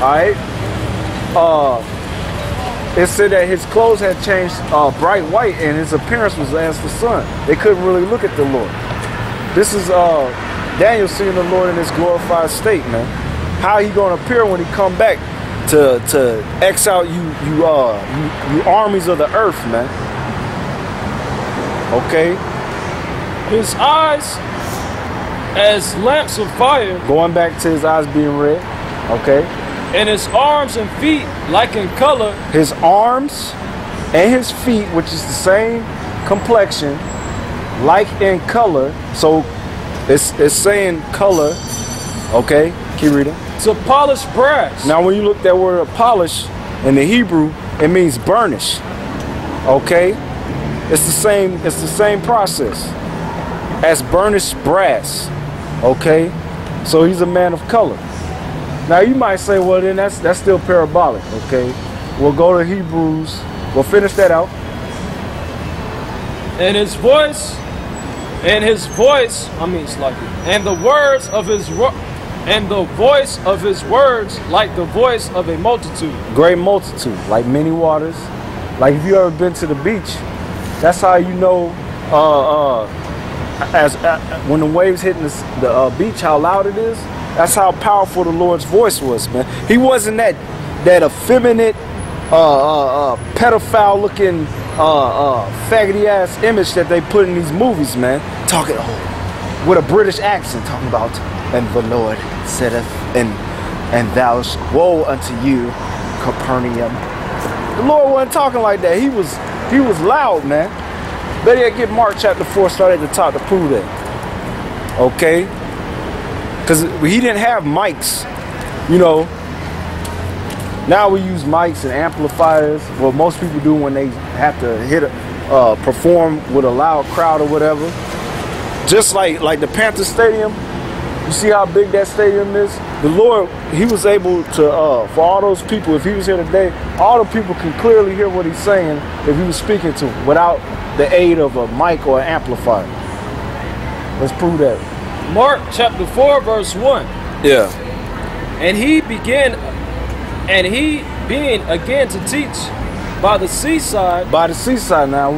right? It said that his clothes had changed bright white and his appearance was as the sun. They couldn't really look at the Lord. This is Daniel seeing the Lord in his glorified state, man. How he gonna appear when he come back to X out you armies of the earth, man? Okay. His eyes as lamps of fire. Going back to his eyes being red. Okay. And his arms and feet like in color. His arms and his feet, which is the same complexion, like in color. So it's saying color. Okay, keep reading. To polished brass. Now when you look that word polish in the Hebrew, it means burnish. Okay? It's the same process as burnished brass. Okay? So he's a man of color. Now you might say, well then that's still parabolic, okay? We'll go to Hebrews. We'll finish that out. And his voice, and the words of his voice of his words like the voice of a multitude. Great multitude, like many waters. Like if you ever been to the beach, that's how you know when the waves hitting the beach, how loud it is. That's how powerful the Lord's voice was, man. He wasn't that effeminate, pedophile looking, faggoty ass image that they put in these movies, man. Talking with a British accent, talking about, and the Lord saith, and thou, woe unto you, Capernaum. The Lord wasn't talking like that. He was loud, man. Better yet, get Mark chapter 4, start at the top to prove that. Okay? Because he didn't have mics, you know. Now we use mics and amplifiers. Well, most people do when they have to perform with a loud crowd or whatever. Just like the Panther Stadium. You see how big that stadium is? The Lord, he was able to, for all those people, if he was here today, all the people can clearly hear what he's saying if he was speaking to them without the aid of a mic or an amplifier. Let's prove that. Mark chapter 4 verse 1. Yeah. And he being again to teach by the seaside. By the seaside. Now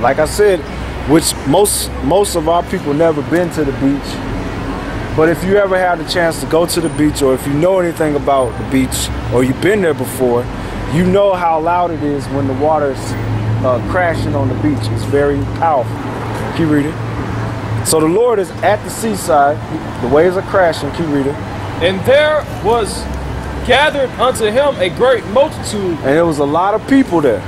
like I said, which most of our people never been to the beach. But if you ever had the chance to go to the beach, or if you know anything about the beach, or you've been there before, you know how loud it is when the water's crashing on the beach. It's very powerful. Keep reading. So the Lord is at the seaside, the waves are crashing, keep reading. And there was gathered unto him a great multitude. And there was a lot of people there.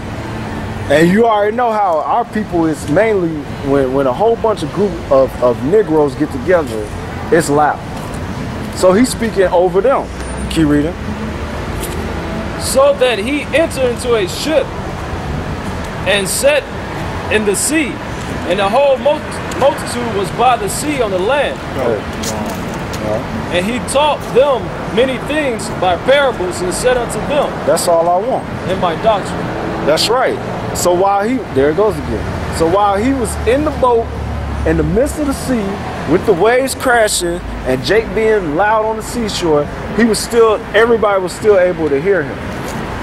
And you already know how our people is mainly, when a whole bunch of group of Negroes get together, it's loud. So he's speaking over them. Keep reading. So that he entered into a ship and set in the sea, and the whole multitude was by the sea on the land. And he taught them many things by parables and said unto them, that's all I want. In my doctrine. That's right. So there it goes again. So while he was in the boat in the midst of the sea with the waves crashing and Jake being loud on the seashore, everybody was still able to hear him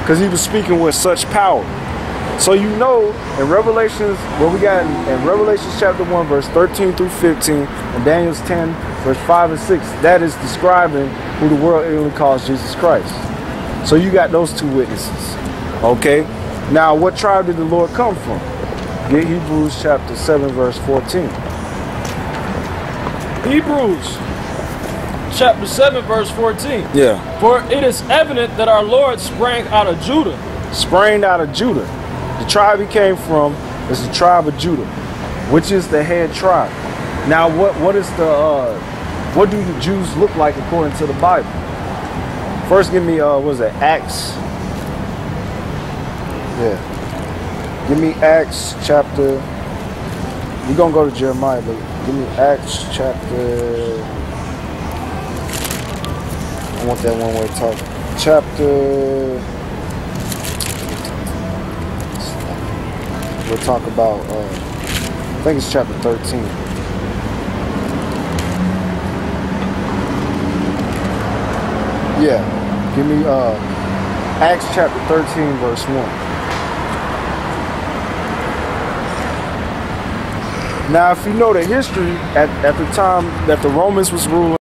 because he was speaking with such power. So you know, in Revelations, what we got in Revelations chapter 1, verse 13 through 15, and Daniel's 10, verse 5 and 6, that is describing who the world really calls Jesus Christ. So you got those two witnesses. Okay? Now, what tribe did the Lord come from? Get Hebrews chapter 7, verse 14. Hebrews chapter 7, verse 14. Yeah. For it is evident that our Lord sprang out of Judah. Sprang out of Judah. The tribe he came from is the tribe of Judah, which is the head tribe. Now, what do the Jews look like according to the Bible? First, give me Acts. Yeah. Give me Acts chapter. We're gonna go to Jeremiah, but give me Acts chapter. I want that one where it talks. Chapter. We'll talk about, I think it's chapter 13. Yeah. Give me Acts chapter 13, verse 1. Now, if you know the history, at the time that the Romans was ruling,